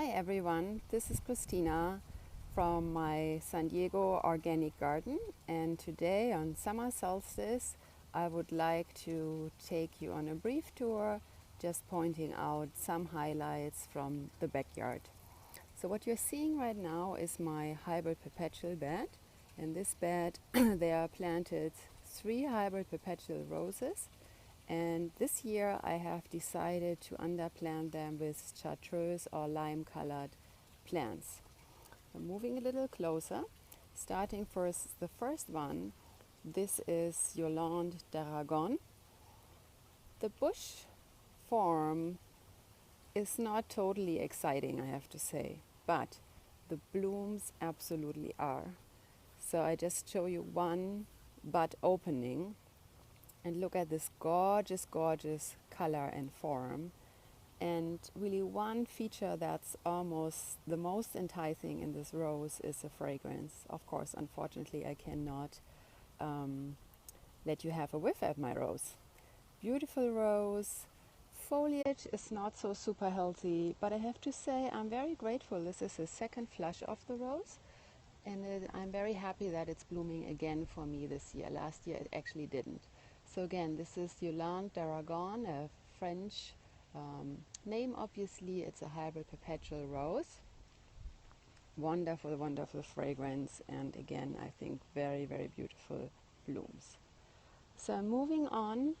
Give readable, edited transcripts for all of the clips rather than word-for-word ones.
Hi everyone, this is Christina from my San Diego organic garden, and today on Summer Solstice I would like to take you on a brief tour, just pointing out some highlights from the backyard. So what you're seeing right now is my hybrid perpetual bed. In this bed there are planted 3 hybrid perpetual roses, and this year I have decided to underplant them with chartreuse or lime colored plants. So moving a little closer, starting first, the first one, this is Yolande d'Aragon. The bush form is not totally exciting, I have to say, but the blooms absolutely are. So I just show you one bud opening, and look at this gorgeous, gorgeous color and form. And really one feature that's almost the most enticing in this rose is the fragrance. Of course, unfortunately, I cannot let you have a whiff at my rose. Beautiful rose. Foliage is not so super healthy, but I have to say I'm very grateful. This is the second flush of the rose, and I'm very happy that it's blooming again for me this year. Last year it actually didn't. So again, this is Yolande d'Aragon, a French name obviously. It's a hybrid perpetual rose. Wonderful, wonderful fragrance, and again I think very, very beautiful blooms. So moving on,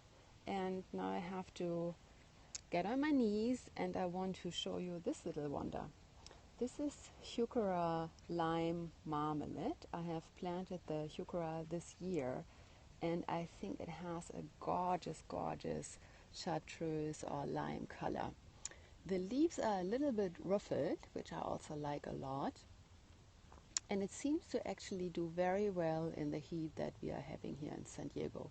and now I have to get on my knees and I want to show you this little wonder. This is heuchera lime marmalade. I have planted the heuchera this year, and I think it has a gorgeous, gorgeous chartreuse or lime color. The leaves are a little bit ruffled, which I also like a lot, and it seems to actually do very well in the heat that we are having here in San Diego.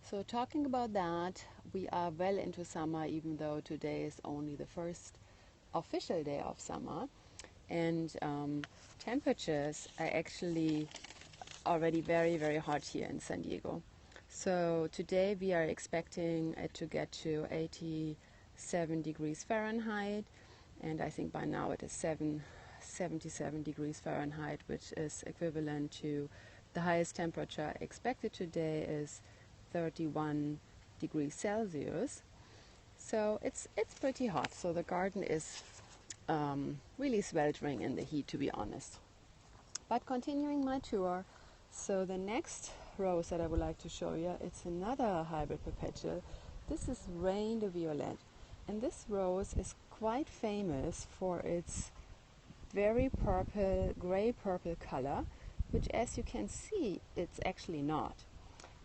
So talking about that, we are well into summer, even though today is only the first official day of summer, and temperatures are actually already very, very hot here in San Diego. So today we are expecting it to get to 87 degrees Fahrenheit, and I think by now it is 77 degrees Fahrenheit, which is equivalent to the highest temperature expected today is 31 degrees Celsius. So it's pretty hot. So the garden is really sweltering in the heat, to be honest. But continuing my tour, so the next rose that I would like to show you, it's another hybrid perpetual. This is Reine de Violette, and this rose is quite famous for its very purple, gray purple color, which as you can see, it's actually not.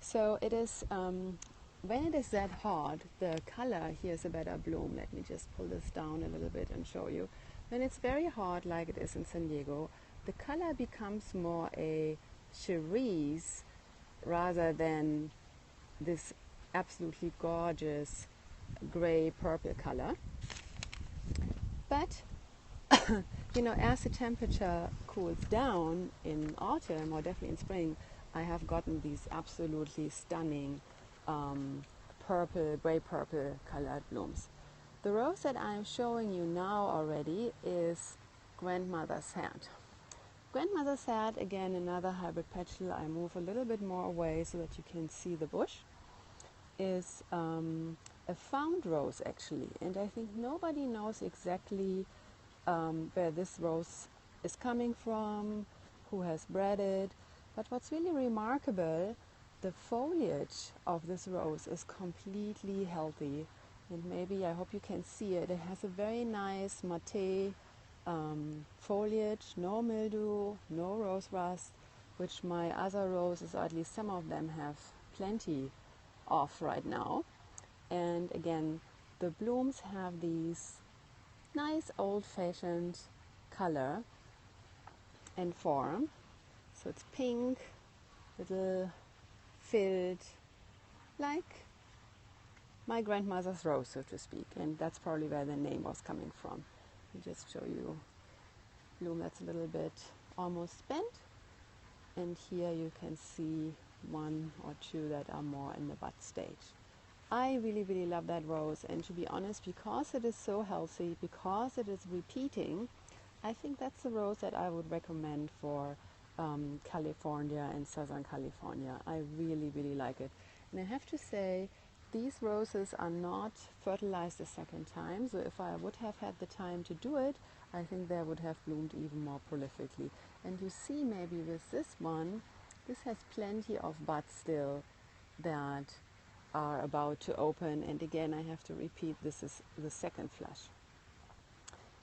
So it is, when it is that hot, the color, here's a better bloom. Let me just pull this down a little bit and show you. When it's very hot, like it is in San Diego, the color becomes more a cerise rather than this absolutely gorgeous gray purple color. But you know, as the temperature cools down in autumn, or definitely in spring, I have gotten these absolutely stunning purple, gray purple colored blooms. The rose that I'm showing you now already is Grandmother's Hat. Grandmother's Hat, again another hybrid petal. I move a little bit more away so that you can see the bush. Is a found rose actually, and I think nobody knows exactly where this rose is coming from, who has bred it. But what's really remarkable, the foliage of this rose is completely healthy, and maybe, I hope you can see it, it has a very nice matte foliage, no mildew, no rose rust, which my other roses, or at least some of them, have plenty of right now. And again, the blooms have these nice old-fashioned color and form. So it's pink, little filled, like my grandmother's rose, so to speak, and that's probably where the name was coming from. I'll just show you bloom that's a little bit almost bent, and here you can see one or two that are more in the bud stage. I really, really love that rose, and to be honest, because it is so healthy, because it is repeating, I think that's the rose that I would recommend for California and Southern California. I really, really like it. And I have to say, these roses are not fertilized a second time, so if I would have had the time to do it, I think they would have bloomed even more prolifically. And you see maybe with this one, this has plenty of buds still that are about to open. And again, I have to repeat, this is the second flush.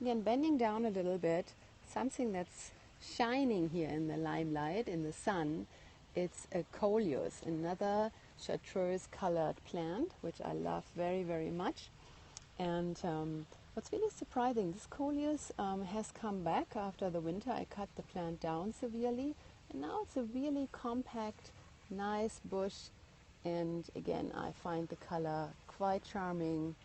Again, bending down a little bit, something that's shining here in the limelight, in the sun, it's a coleus, another chartreuse colored plant, which I love very, very much. And what's really surprising, this coleus has come back after the winter. I cut the plant down severely, and now it's a really compact, nice bush. And again, I find the color quite charming.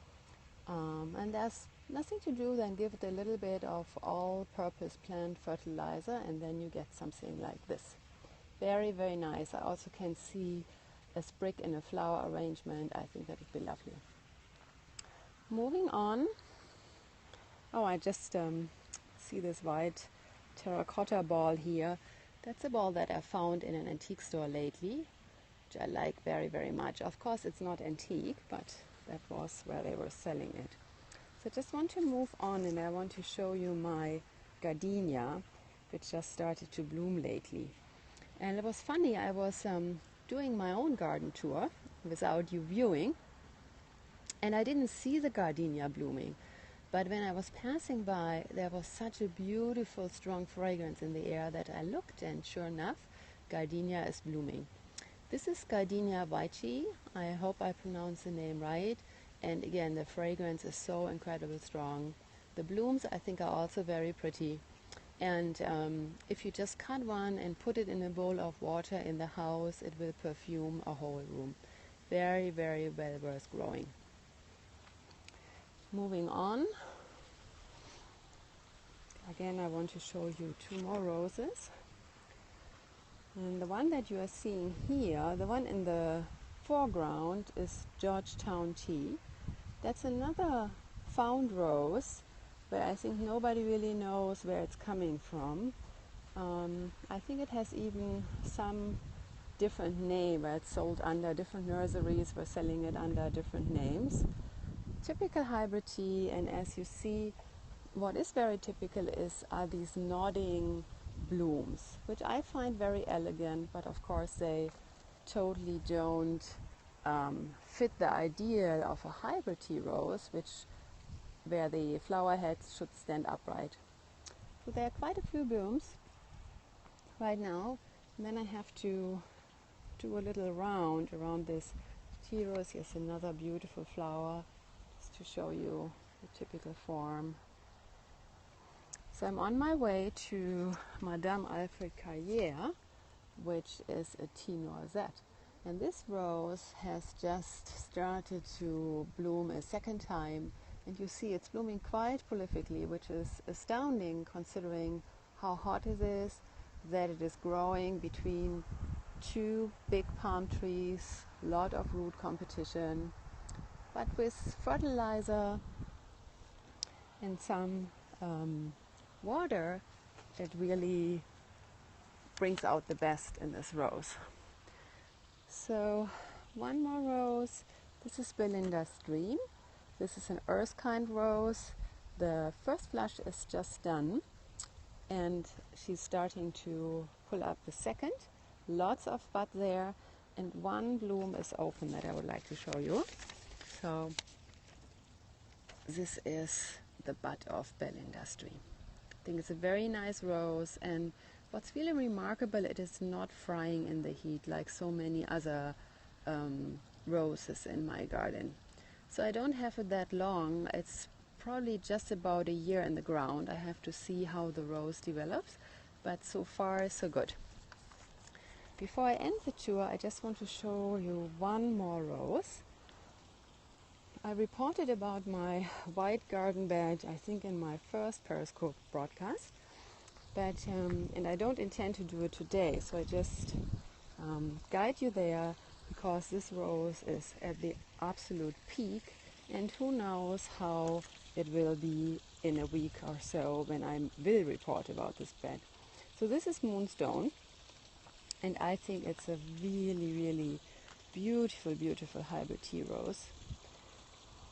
And there's nothing to do than give it a little bit of all-purpose plant fertilizer, and then you get something like this. Very, very nice. I also can see a sprig in a flower arrangement. I think that would be lovely. Moving on. Oh, I just see this white terracotta ball here. That's a ball that I found in an antique store lately, which I like very, very much. Of course, it's not antique, but that was where they were selling it. So I just want to move on, and I want to show you my gardenia, which just started to bloom lately. And it was funny, I was doing my own garden tour without you viewing, and I didn't see the gardenia blooming. But when I was passing by, there was such a beautiful, strong fragrance in the air that I looked, and sure enough, gardenia is blooming. This is Gardenia Weichi. I hope I pronounced the name right. And again, the fragrance is so incredibly strong. The blooms, I think, are also very pretty. And if you just cut one and put it in a bowl of water in the house, it will perfume a whole room. Very, very well worth growing. Moving on. Again, I want to show you two more roses. And the one that you are seeing here, the one in the foreground, is Georgetown tea. That's another found rose where I think nobody really knows where it's coming from. I think it has even some different name where it's sold under. Different nurseries were selling it under different names. Typical hybrid tea, and as you see, what is very typical are these nodding blooms, which I find very elegant, but of course they totally don't fit the ideal of a hybrid tea rose, where the flower heads should stand upright. So there are quite a few blooms right now, and then I have to do a little round around this tea rose. Here's another beautiful flower, just to show you the typical form. So I'm on my way to Madame Alfred Carrière, which is a tea noisette. And this rose has just started to bloom a second time. And you see it's blooming quite prolifically, which is astounding considering how hot it is, that it is growing between two big palm trees, a lot of root competition. But with fertilizer and some water, it really brings out the best in this rose. So one more rose. This is Belinda's Dream. This is an earth-kind rose. The first flush is just done, and she's starting to pull up the second. Lots of bud there, and one bloom is open that I would like to show you. So this is the bud of Belinda's Dream. I think it's a very nice rose, and what's really remarkable, it is not frying in the heat like so many other roses in my garden. So I don't have it that long. It's probably just about a year in the ground. I have to see how the rose develops, but so far so good. Before I end the tour, I just want to show you one more rose. I reported about my white garden bed, I think, in my first Periscope broadcast, but and I don't intend to do it today, so I just guide you there. because this rose is at the absolute peak, and who knows how it will be in a week or so when I will report about this bed. So this is Moonstone, and I think it's a really, really beautiful, beautiful hybrid tea rose.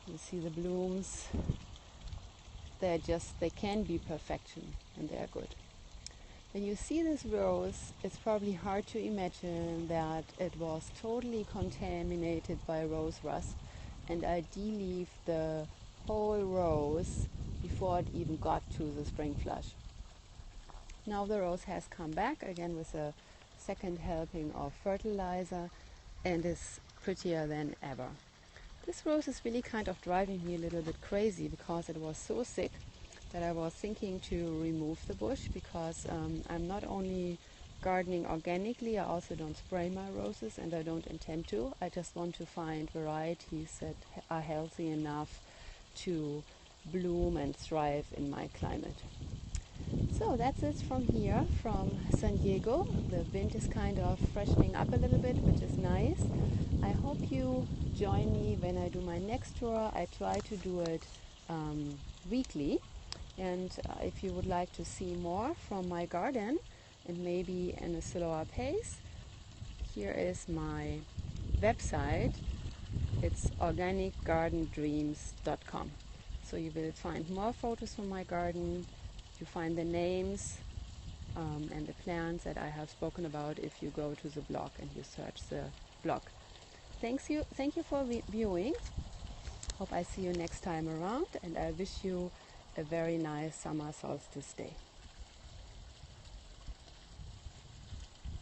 You see the blooms, they can be perfection, and they are good. When you see this rose, it's probably hard to imagine that it was totally contaminated by rose rust, and I de-leaved the whole rose before it even got to the spring flush. Now the rose has come back again with a second helping of fertilizer and is prettier than ever. This rose is really kind of driving me a little bit crazy because it was so sick that I was thinking to remove the bush, because I'm not only gardening organically, I also don't spray my roses, and I don't intend to. I just want to find varieties that are healthy enough to bloom and thrive in my climate. So that's it from here, from San Diego. The wind is kind of freshening up a little bit, which is nice. I hope you join me when I do my next tour. I try to do it weekly. And if you would like to see more from my garden, and maybe in a slower pace, here is my website. It's organicgardendreams.com. So you will find more photos from my garden. You find the names and the plants that I have spoken about if you go to the blog and you search the blog. Thank you for viewing. Hope I see you next time around, and I wish you a very nice summer solstice day.